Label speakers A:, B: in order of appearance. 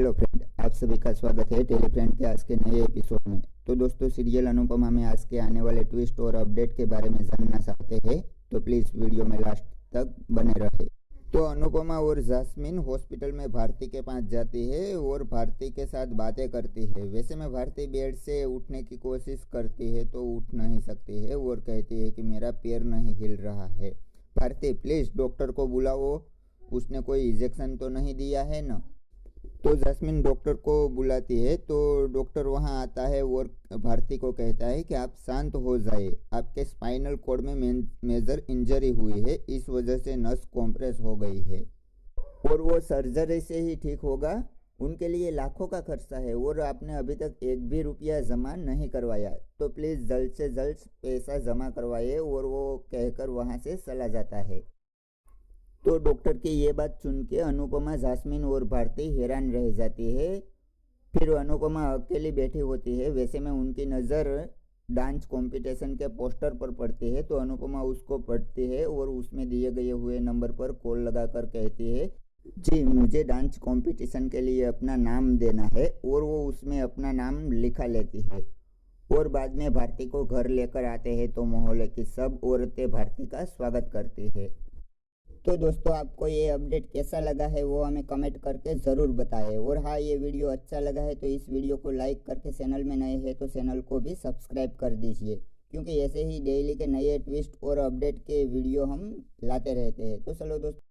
A: Hello friend, आप सभी का स्वागत है टेली फ्रेंड के आज के नए एपिसोड में। तो दोस्तों, सीरियल अनुपमा में आज के आने वाले ट्विस्ट और अपडेट के बारे में जानना चाहते हैं तो प्लीज़ वीडियो में लास्ट तक बने रहे। तो अनुपमा और जास्मिन हॉस्पिटल में भारती के पास जाती है और भारती के साथ बातें करती है। वैसे में भारती बेड से उठने की कोशिश करती है तो उठ नहीं सकती है और कहती है कि मेरा पैर नहीं हिल रहा है। भारती, प्लीज़ डॉक्टर को बुलाओ, उसने कोई इंजेक्शन तो नहीं दिया है ना। तो जैस्मिन डॉक्टर को बुलाती है तो डॉक्टर वहां आता है और भारती को कहता है कि आप शांत हो जाए, आपके स्पाइनल कॉर्ड में मेजर इंजरी हुई है, इस वजह से नस कॉम्प्रेस हो गई है और वो सर्जरी से ही ठीक होगा। उनके लिए लाखों का खर्चा है और आपने अभी तक एक भी रुपया जमा नहीं करवाया, तो प्लीज़ जल्द से जल्द पैसा जमा करवाइए। और वो कहकर वहाँ से चला जाता है। तो डॉक्टर की ये बात सुन के अनुपमा, जास्मिन और भारती हैरान रह जाती है। फिर अनुपमा अकेली बैठी होती है। वैसे में उनकी नज़र डांस कंपटीशन के पोस्टर पर पड़ती है तो अनुपमा उसको पढ़ती है और उसमें दिए गए हुए नंबर पर कॉल लगाकर कहती है, जी मुझे डांस कंपटीशन के लिए अपना नाम देना है। और वो उसमें अपना नाम लिखा लेती है और बाद में भारती को घर लेकर आते हैं तो मोहल्ले की सब औरतें भारती का स्वागत करती है। तो दोस्तों, आपको ये अपडेट कैसा लगा है वो हमें कमेंट करके ज़रूर बताएं। और हाँ, ये वीडियो अच्छा लगा है तो इस वीडियो को लाइक करके, चैनल में नए हैं तो चैनल को भी सब्सक्राइब कर दीजिए, क्योंकि ऐसे ही डेली के नए ट्विस्ट और अपडेट के वीडियो हम लाते रहते हैं। तो चलो दोस्तों।